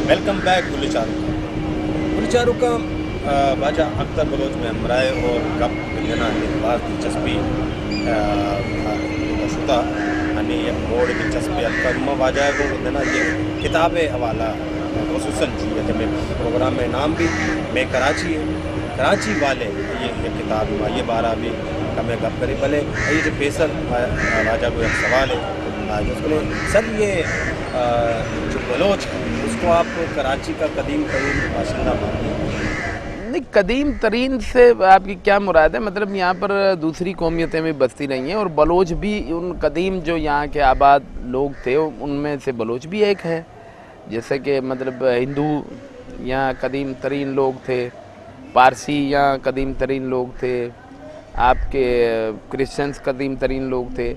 Welcome back गुलचारू का वाजा Akhtar Bloch में हमराए और गप लेना बात दिलचस्पी शुदा आणि एक मोड़ दिलचस्पी अख्तर वाजा को देना ये किताब हवाला खसूसन जी में प्रोग्राम में नाम भी मैं कराची वाले ये किताब ये बारह भी हमें गप करी भले ये जो फैसल वाजा को एक सवाल है उसको सर ये जो बलोच है उसको आप कराची का कदीम तरीन बाशिंदा मानते हैं? नहीं, कदीम तरीन से आपकी क्या मुराद है? मतलब यहाँ पर दूसरी कौमियतें भी बसती रही हैं और बलोच भी उन कदीम जो यहाँ के आबाद लोग थे उनमें से बलोच भी एक है। जैसे कि मतलब हिंदू यहाँ कदीम तरीन लोग थे, पारसी यहाँ कदीम तरीन लोग थे, आपके क्रिश्चियंस कदीम तरीन लोग थे,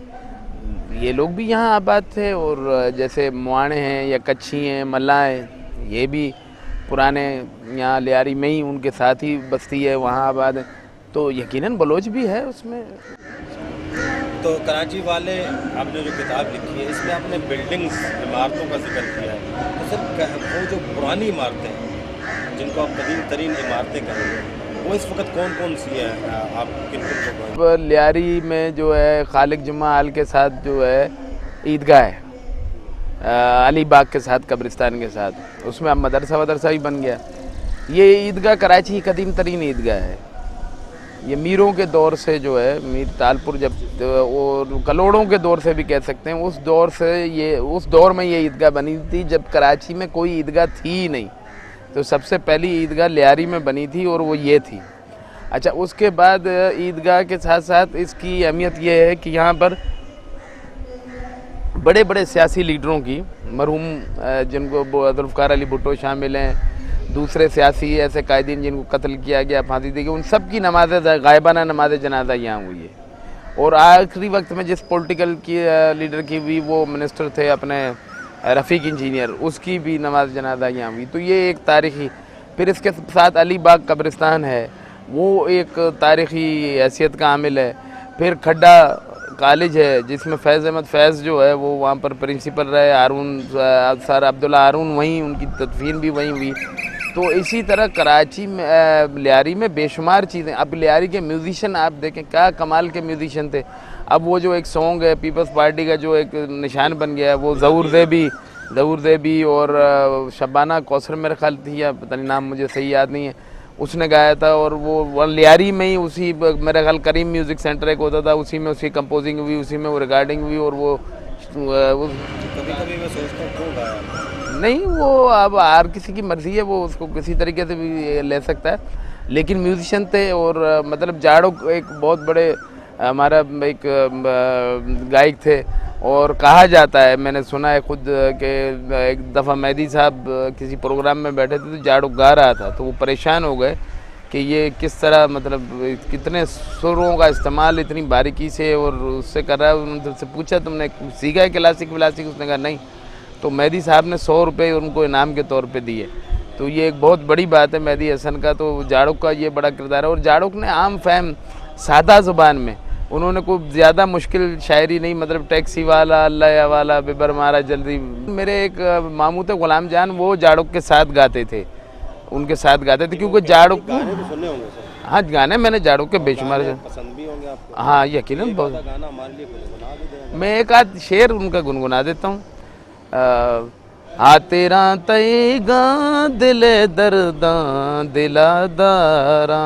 ये लोग भी यहाँ आबाद थे। और जैसे मुआने हैं या कच्छी हैं, मल्ला हैं, ये भी पुराने यहाँ लियारी में ही उनके साथ ही बस्ती है, वहाँ आबाद है, तो यकीनन बलोच भी है उसमें। तो कराची वाले आपने जो किताब लिखी है इसमें आपने बिल्डिंग्स इमारतों का जिक्र किया है, तो सर वो जो पुरानी इमारतें हैं जिनको आप कदीम तरीन इमारतें कहेंगे वो इस वक्त कौन कौन सी है? आप किन लियारी में जो है खालिक जुम्मा हाल के साथ जो है ईदगाह है, अली बाग के साथ कब्रिस्तान के साथ, उसमें अब मदरसा ही बन गया। ये ईदगाह कराची की कदीम तरीन ईदगाह है। ये मीरों के दौर से जो है, मीर तालपुर जब और कलोड़ों के दौर से भी कह सकते हैं, उस दौर में ये ईदगाह बनी थी जब कराची में कोई ईदगाह थी ही नहीं। तो सबसे पहली ईदगाह लियारी में बनी थी और वो ये थी। अच्छा, उसके बाद ईदगाह के साथ साथ इसकी अहमियत ये है कि यहाँ पर बड़े बड़े सियासी लीडरों की, मरहूम जिनको जुल्फ़िकार अली भुट्टो शामिल हैं, दूसरे सियासी ऐसे कायदीन जिनको कत्ल किया गया, फांसी दी गई, उन सब की नमाज गायबाना नमाज जनाजा यहाँ हुई है। और आखिरी वक्त में जिस पॉलिटिकल की लीडर की हुई वो मिनिस्टर थे अपने रफ़ीक इंजीनियर, उसकी भी नमाज जनाजा यहाँ हुई। तो ये एक तारीख़ी, फिर इसके साथ अली बाग कब्रिस्तान है, वो एक तारीख़ी हैसियत का हामिल है। फिर खड्डा कॉलेज है जिसमें फैज़ अहमद फैज़ जो है वो वहाँ पर प्रिंसिपल रहे, हारून सर अब्दुल्ला हारून वहीं, उनकी तदफीन भी वहीं हुई। तो इसी तरह कराची में लियारी में बेशुमार चीज़ें। अब लियारी के म्यूज़िशन आप देखें क्या कमाल के म्यूज़िशन थे। अब वो जो एक सॉन्ग है पीपल्स पार्टी का जो एक निशान बन गया है वो ज़हूर ज़ेबी और शबाना कौसर मेरे ख्याल थी, या पता नहीं नाम मुझे सही याद नहीं है, उसने गाया था। और वो लियारी में ही उसी मेरे ख्याल करीम म्यूज़िक सेंटर एक होता था, उसी में उसकी कंपोजिंग हुई, उसी में वो रिकॉर्डिंग हुई। और वो कभी मैं सोचता हूँ क्यों गाया नहीं, वो अब हर किसी की मर्ज़ी है, वो उसको किसी तरीके से भी ले सकता है, लेकिन म्यूजिशियन थे। और मतलब जाड़ो एक बहुत बड़े हमारा एक गायक थे। और कहा जाता है, मैंने सुना है खुद कि एक दफ़ा मेहदी साहब किसी प्रोग्राम में बैठे थे तो जाड़ो गा रहा था, तो वो परेशान हो गए कि ये किस तरह, मतलब कितने सुरों का इस्तेमाल इतनी बारीकी से और उससे कर रहा है। उनसे पूछा तुमने सीखा है क्लासिक व्लासिक? उसने कहा नहीं। तो मेहदी साहब ने 100 रुपये उनको इनाम के तौर पे दिए। तो ये एक बहुत बड़ी बात है मेहदी हसन का। तो जाड़ुक का ये बड़ा किरदार है। और जाड़ुक ने आम फहम सादा ज़ुबान में, उन्होंने कोई ज़्यादा मुश्किल शायरी नहीं, मतलब टैक्सी वाला, अल्लाह वाला, बिबर मारा जल्दी। मेरे एक मामू थे गुलाम जान, वो जाड़ुक के साथ गाते थे, उनके साथ गाते थे, क्योंकि जाड़ुक गाने तो सुने होंगे सर? हाँ, गाने मैंने जाड़ुक के बेशुमार से पसंद भी होंगे आपको? हाँ, यकीनन बहुत। गाना हमारे लिए गुनगुना भी दें। मैं एक आध शेर उनका गुनगुना देता हूँ। हाँ तेरा तईगा दिले दर्दा दिला दारा,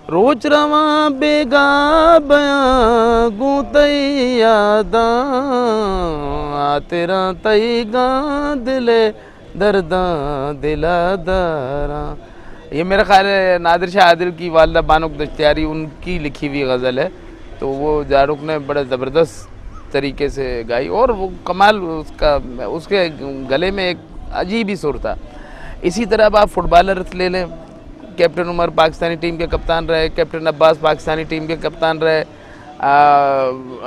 रोज रवा बेगा बयां गूतई यादा, तेरा तईगा दिले दर्दा दिला दारा। ये मेरा ख्याल है नादिर शाह आदिल की वालदा बानुक दश्तियारी उनकी लिखी हुई गज़ल है। तो वो जाड़ुक ने बड़े ज़बरदस्त तरीके से गाई और वो कमाल उसके गले में एक अजीब ही सुर था। इसी तरह अब आप फुटबॉलर ले लें, कैप्टन उमर पाकिस्तानी टीम के कप्तान रहे, कैप्टन अब्बास पाकिस्तानी टीम के कप्तान रहे,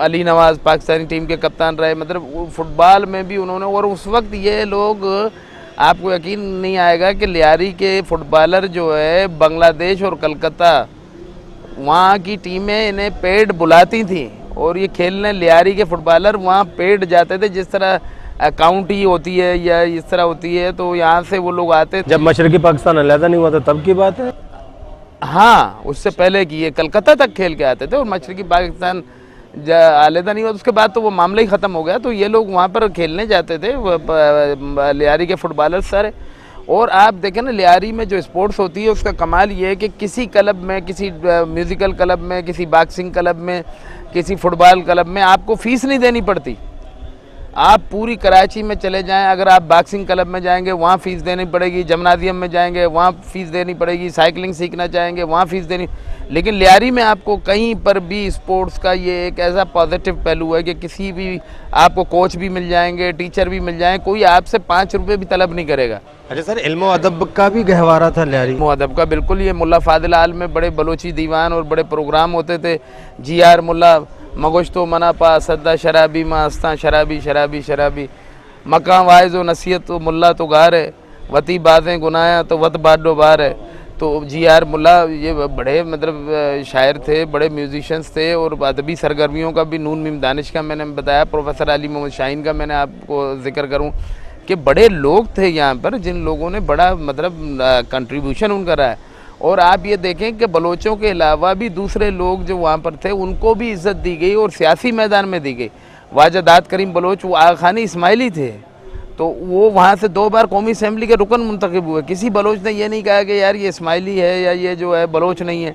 अली नवाज़ पाकिस्तानी टीम के कप्तान रहे। मतलब फुटबॉल में भी उन्होंने, और उस वक्त ये लोग, आपको यकीन नहीं आएगा कि लियारी के फुटबॉलर जो है बांग्लादेश और कलकत्ता वहाँ की टीमें इन्हें पेड बुलाती थी और ये खेलने लियारी के फुटबॉलर वहाँ पेड जाते थे। जिस तरह काउंटी होती है या इस तरह होती है, तो यहाँ से वो लोग आते। जब मशरकी पाकिस्तान अलहदा नहीं हुआ था तब की बात है? हाँ, उससे पहले की, ये कलकत्ता तक खेल के आते थे और मशरकी पाकिस्तान अलहदा नहीं हुआ, उसके बाद तो वो मामला ही ख़त्म हो गया। तो ये लोग वहाँ पर खेलने जाते थे, लियारी के फुटबॉलर्स सारे। और आप देखें ना, लियारी में जो स्पोर्ट्स होती है उसका कमाल ये है कि किसी क्लब में, किसी म्यूज़िकल क्लब में, किसी बॉक्सिंग क्लब में, किसी फुटबॉल क्लब में आपको फ़ीस नहीं देनी पड़ती। आप पूरी कराची में चले जाएं, अगर आप बॉक्सिंग क्लब में जाएंगे वहाँ फ़ीस देनी पड़ेगी, जमनाजियम में जाएंगे वहाँ फ़ीस देनी पड़ेगी, साइकिलिंग सीखना चाहेंगे वहाँ फ़ीस देनी। लेकिन लियारी में आपको कहीं पर भी स्पोर्ट्स का ये एक ऐसा पॉजिटिव पहलू है कि किसी भी आपको कोच भी मिल जाएंगे, टीचर भी मिल जाएंगे, कोई आपसे 5 रुपये भी तलब नहीं करेगा। अच्छा सर, इल्म और अदब का भी गहवारा था लियारी? इल्म और अदब का बिल्कुल। ये मुल्ला फादिल आल में बड़े बलोची दीवान और बड़े प्रोग्राम होते थे। GR मुल्ला मगोश तो मना पा सद्दा शराबी मास्ता शराबी शराबी शराबी, मकाम वाइज व नसीहत तो मुल्ला तो गार है, वती बातें गुनाया तो वत बाडो बार है। तो GR मुल्ला ये बड़े मतलब शायर थे, बड़े म्यूजिशंस थे और अदबी सरगर्मियों का भी, नून मीम दानिश का मैंने बताया, प्रोफेसर अली मोहम्मद शाहीन का मैंने आपको जिक्र करूं कि बड़े लोग थे यहाँ पर जिन लोगों ने बड़ा मतलब कंट्रीब्यूशन उनका रहा है। और आप ये देखें कि बलोचों के अलावा भी दूसरे लोग जो वहाँ पर थे उनको भी इज़्ज़त दी गई और सियासी मैदान में दी गई। ख्वाजा दाद करीम बलोच वो आगा खानी इस्माइली थे, तो वो वहाँ से 2 बार कौमी असम्बली के रुकन मुंतखब हुए। किसी बलोच ने ये नहीं कहा कि यार ये इस्माइली है या ये जो है बलोच नहीं है।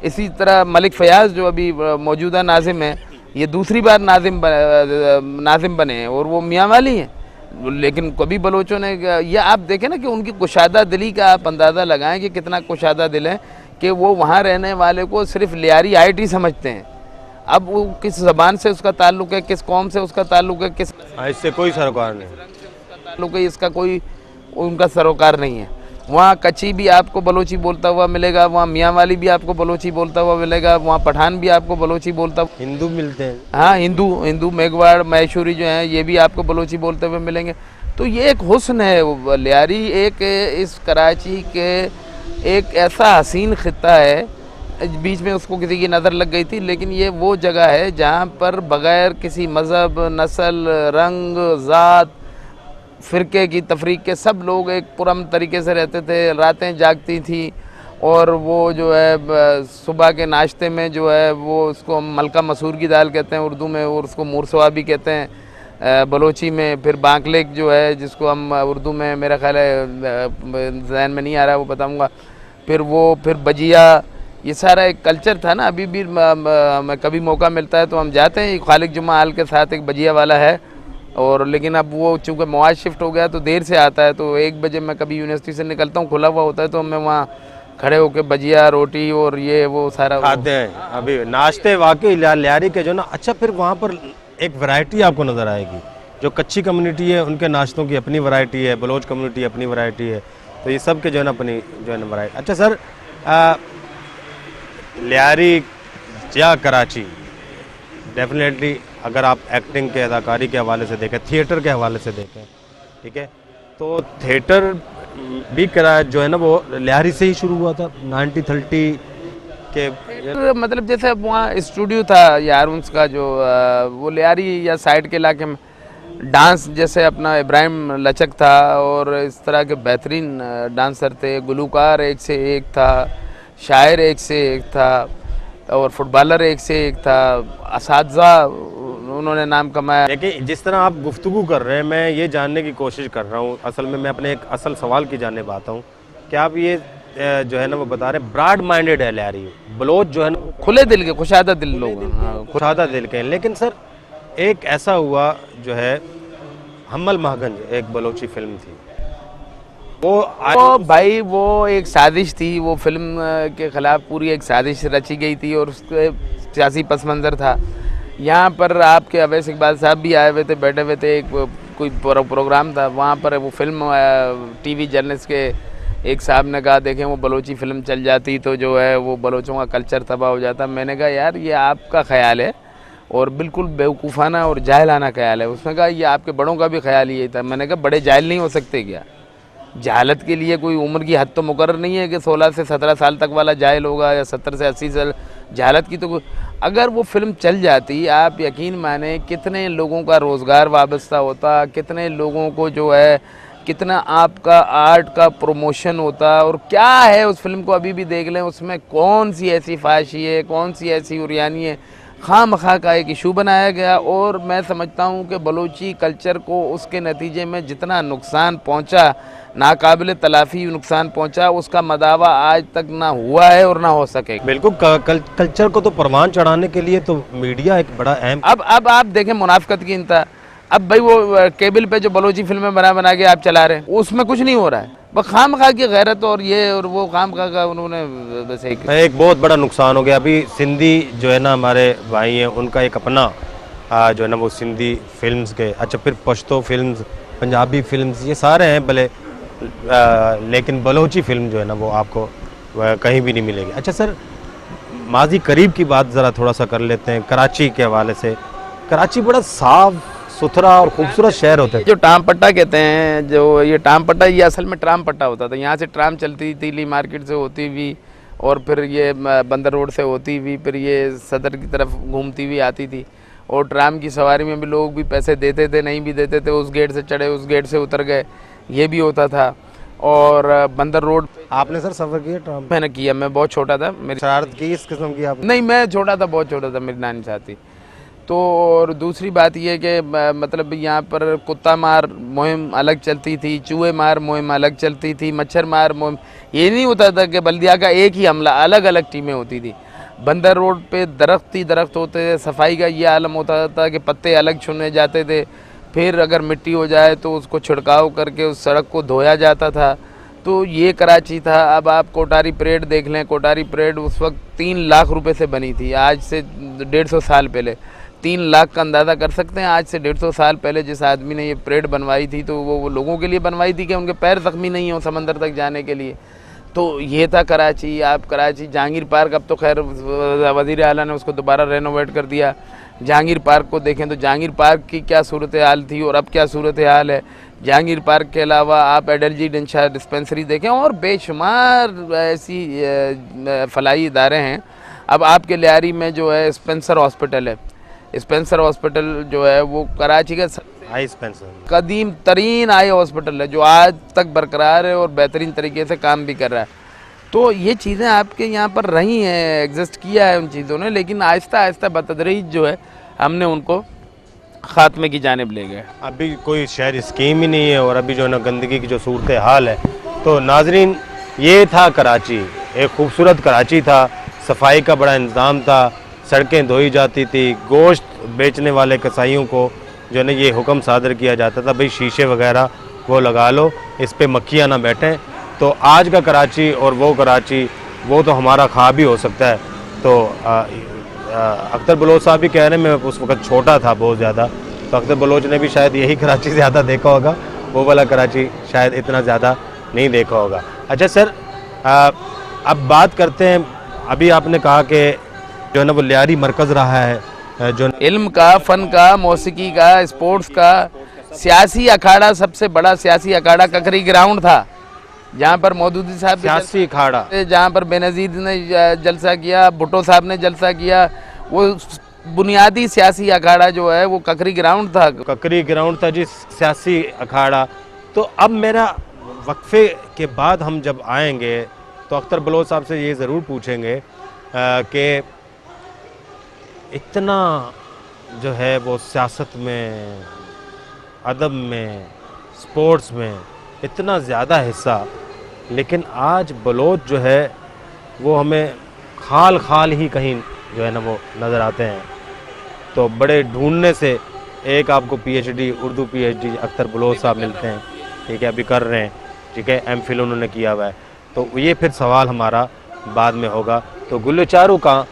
इसी तरह मलिक फयाज़ जो अभी मौजूदा नाजिम है, ये दूसरी बार नाजिम बने हैं और वो मियाँ वाली हैं, लेकिन कभी बलोचों ने, ये आप देखें ना कि उनकी कुशादा दिली का आप अंदाज़ा लगाएं कि कितना कुशादा दिल है कि वो वहाँ रहने वाले को सिर्फ लियारी IT समझते हैं। अब वो किस ज़बान से उसका ताल्लुक़ है, किस कौम से उसका ताल्लुक़ है, किस इससे कोई सरोकार नहीं, ताल्लुक़ है, इसका कोई उनका सरोकार नहीं है। वहाँ कच्ची भी आपको बलोची बोलता हुआ मिलेगा, वहाँ मियाँ वाली भी आपको बलोची बोलता हुआ मिलेगा, वहाँ पठान भी आपको बलोची बोलता। हिंदू मिलते हैं, हाँ, हिंदू मेघवाड़ मैशूरी जो हैं ये भी आपको बलोची बोलते हुए मिलेंगे। तो ये एक हुस्न है लियारी, एक इस कराची के एक ऐसा हसीन ख़ित्ता है, बीच में उसको किसी की नज़र लग गई थी, लेकिन ये वो जगह है जहाँ पर बग़ैर किसी मज़हब, नस्ल, रंग, ज़ात, फ़िरके की तफरीक के सब लोग एक पुरअमन तरीके से रहते थे। रातें जागती थी और वो जो है सुबह के नाश्ते में जो है वो उसको मलका मसूर की दाल कहते हैं उर्दू में, और उसको मूरसवा भी कहते हैं बलोची में। फिर बांकलेक जो है जिसको हम उर्दू में, मेरा ख्याल है ज़हन में नहीं आ रहा, वो बताऊँगा। फिर बजिया, ये सारा एक कल्चर था ना। अभी भी कभी मौका मिलता है तो हम जाते हैं। खालिक जुमा आल के साथ एक बजिया वाला है, और लेकिन अब वो चूँकि मवाद शिफ्ट हो गया तो देर से आता है, तो 1 बजे मैं कभी यूनिवर्सिटी से निकलता हूँ, खुला हुआ होता है, तो मैं वहाँ खड़े होकर बजिया, रोटी और ये वो सारा खाते हैं। अभी नाश्ते वाकई लियारी के जो ना, अच्छा फिर वहाँ पर एक वैरायटी आपको नज़र आएगी। जो कच्ची कम्युनिटी है उनके नाश्तों की अपनी वैरायटी है, बलोच कम्युनिटी अपनी वैरायटी है, तो ये सब के जो है ना अपनी जो है ना वैरायटी। अच्छा सर, लियारी या कराची डेफिनेटली अगर आप एक्टिंग के, अदाकारी के हवाले से देखें, थिएटर के हवाले से देखें, ठीक है, तो थिएटर भी जो है ना वो लियारी से ही शुरू हुआ था 1930 के। मतलब जैसे अब वहाँ स्टूडियो था यार उसका जो वो लियारी या साइड के इलाके में डांस, जैसे अपना इब्राहिम लचक था और इस तरह के बेहतरीन डांसर थे, गुलूकार एक से एक था, शायर एक से एक था और फुटबॉलर एक से एक था, असातिज़ा उन्होंने नाम कमाया। लेकिन जिस तरह आप गुफ्तगू कर रहे हैं, मैं ये जानने की कोशिश कर रहा हूँ, असल में मैं अपने एक असल सवाल की जानिब आता हूँ कि आप ये जो है ना वो बता रहे हैं ब्रॉड माइंडेड है लियारी, बलोच जो है ना खुले दिल के, खुशादा दिल लोग, खुशादा दिल के। लेकिन सर एक ऐसा हुआ जो है हम्मल महगंज, एक बलोची फिल्म थी, वो भाई वो एक साजिश थी, वो फिल्म के ख़िलाफ़ पूरी एक साजिश रची गई थी और उसके सियासी पस मंज़र था। यहाँ पर आपके अवैस इकबाल साहब भी आए हुए थे, बैठे हुए थे, एक कोई प्रोग्राम था वहाँ पर, वो फिल्म TV जर्नलिस्ट के एक साहब ने कहा देखें वो बलोची फ़िल्म चल जाती तो जो है वो बलोचों का कल्चर तबाह हो जाता। मैंने कहा यार ये आपका ख्याल है और बिल्कुल बेवकूफ़ाना और जाहिलाना ख्याल है। उसने कहा ये आपके बड़ों का भी ख्याल यही था। मैंने कहा बड़े जाहिल नहीं हो सकते क्या? जहालत के लिए कोई उम्र की हद तो मुकर्रर नहीं है कि 16 से 17 साल तक वाला जाहिल होगा या 70 से 80 साल जहालत की तो अगर वो फिल्म चल जाती, आप यकीन माने कितने लोगों का रोज़गार वाबस्ता होता, कितने लोगों को जो है कितना आपका आर्ट का प्रमोशन होता। और क्या है उस फिल्म को अभी भी देख लें, उसमें कौन सी ऐसी फाशी है, कौन सी ऐसी उरियानी है, खामखा का एक इशू बनाया गया। और मैं समझता हूँ कि बलोची कल्चर को उसके नतीजे में जितना नुकसान पहुँचा, नाकाबिल तलाफ़ी नुकसान पहुँचा, उसका मदावा आज तक ना हुआ है और ना हो सकेगा। बिल्कुल कल्चर को तो परवान चढ़ाने के लिए तो मीडिया एक बड़ा अहम। अब आप देखें मुनाफिकत की इंतहा। अब भाई वो केबल पे जो बलोची फिल्में बना के आप चला रहे हैं, उसमें कुछ नहीं हो रहा है, बस खामखा की गैरत और ये और वो खामखा का उन्होंने बस एक बहुत बड़ा नुकसान हो गया। अभी सिंधी जो है ना हमारे भाई हैं, उनका एक अपना जो है ना वो सिंधी फिल्म्स के, अच्छा फिर पश्तो फिल्म्स, पंजाबी फिल्म्स, ये सारे हैं भले, लेकिन बलोची फिल्म जो है ना वो आपको कहीं भी नहीं मिलेगी। अच्छा सर, माजी करीब की बात ज़रा थोड़ा सा कर लेते हैं कराची के हवाले से। कराची बड़ा साफ सुथरा और खूबसूरत शहर होता है। जो टाम पट्टा कहते हैं, जो ये टाम पट्टा, ये असल में ट्राम पट्टा होता था। यहाँ से ट्राम चलती थी, ली मार्केट से होती हुई और फिर ये बंदर रोड से होती हुई फिर ये सदर की तरफ घूमती हुई आती थी। और ट्राम की सवारी में भी लोग भी पैसे देते थे, नहीं भी देते थे, उस गेट से चढ़े उस गेट से उतर गए, ये भी होता था। और बंदर रोड आपने सर सफ़र किया ट्राम? मैंने किया, मैं बहुत छोटा था। मेरी शरारत की इस किस्म की आप? नहीं, मैं छोटा था, बहुत छोटा था, मेरी नानी साथ थी। तो और दूसरी बात ये कि मतलब यहाँ पर कुत्ता मार मुहिम अलग चलती थी, चूहे मार मुहिम अलग चलती थी, मच्छर मार मुहिम, ये नहीं होता था कि बल्दिया का एक ही हमला, अलग अलग टीमें होती थी। बंदर रोड पे दरख्त ही दरख्त होते थे, सफाई का ये आलम होता था कि पत्ते अलग चुने जाते थे, फिर अगर मिट्टी हो जाए तो उसको छिड़काव करके उस सड़क को धोया जाता था। तो ये कराची था। अब आप कोटारी परेड देख लें, कोटारी परेड उस वक्त 3 लाख रुपए से बनी थी, आज से 150 साल पहले। 3 लाख का अंदाज़ा कर सकते हैं, आज से 150 साल पहले जिस आदमी ने ये परेड बनवाई थी तो वो लोगों के लिए बनवाई थी कि उनके पैर ज़ख्मी नहीं हो समंदर तक जाने के लिए। तो ये था कराची। आप कराची जहांगीर पार्क, अब तो खैर वज़ीर आला ने उसको दोबारा रेनोवेट कर दिया। जहांगीर पार्क को देखें तो जहांगीर पार्क की क्या सूरत हाल थी और अब क्या सूरत हाल है। जहांगीर पार्क के अलावा आप एडलजी डिंशा डिस्पेंसरी देखें और बेशुमार ऐसी फलाई इदारे हैं। अब आपके लियारी में जो है स्पेंसर हॉस्पिटल है, स्पेंसर हॉस्पिटल जो है वो कराची का आई स्पेंसर कदीम तरीन आई हॉस्पिटल है जो आज तक बरकरार है और बेहतरीन तरीके से काम भी कर रहा है। तो ये चीज़ें आपके यहाँ पर रही हैं, एग्जिस्ट किया है उन चीज़ों ने, लेकिन आहिस्ता आहिस्ता बतदरीज जो है हमने उनको ख़ात्मे की जानिब ले गए। अभी कोई शहर स्कीम ही नहीं है और अभी जो है ना गंदगी की जो सूरत हाल है। तो नाजरीन, ये था कराची, एक खूबसूरत कराची था, सफाई का बड़ा इंतज़ाम था, सड़कें धोई जाती थी, गोश्त बेचने वाले कसाईयों को जो है ना ये हुक्म सादर किया जाता था भाई शीशे वगैरह वो लगा लो, इस पे मक्खियाँ ना बैठें। तो आज का कराची और वो कराची वो तो हमारा ख्वाब ही हो सकता है। तो अख्तर बलोच साहब भी कह रहे हैं, मैं उस वक्त छोटा था बहुत ज़्यादा, तो अख्तर बलोच ने भी शायद यही कराची ज़्यादा देखा होगा, वो वाला कराची शायद इतना ज़्यादा नहीं देखा होगा। अच्छा सर, अब बात करते हैं, अभी आपने कहा कि जो है ना वो लियारी मरकज़ रहा है जो इल्म का, फ़न का, मौसीकी का, स्पोर्ट्स का, सियासी अखाड़ा, सबसे बड़ा सियासी अखाड़ा ककरी ग्राउंड था जहाँ पर मौदूदी साहब सियासी अखाड़ा, जहाँ पर बेनज़ीर ने जलसा किया, भुट्टो साहब ने जलसा किया, वो बुनियादी सियासी अखाड़ा जो है वो ककरी ग्राउंड था। ककरी ग्राउंड था जी, सियासी अखाड़ा। तो अब मेरा वक्फे के बाद हम जब आएंगे तो अख्तर बलोच साहब से ये ज़रूर पूछेंगे कि इतना जो है वो सियासत में, अदब में, स्पोर्ट्स में इतना ज़्यादा हिस्सा, लेकिन आज बलोच जो है वो हमें खाल खाल ही कहीं जो है ना वो नज़र आते हैं। तो बड़े ढूंढने से एक आपको पीएचडी, उर्दू पीएचडी अख्तर बलोच साहब मिलते हैं, ठीक है, अभी कर रहे हैं, ठीक है, एमफिल उन्होंने किया हुआ है। तो ये फिर सवाल हमारा बाद में होगा। तो गुल्लचारू का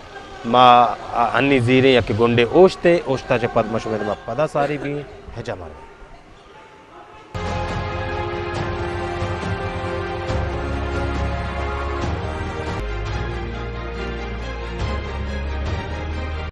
माँ अन्नी जीरे या कि गुंडे ओशते ओशता चपत मशमेर में पदा सारी भी है जमाना।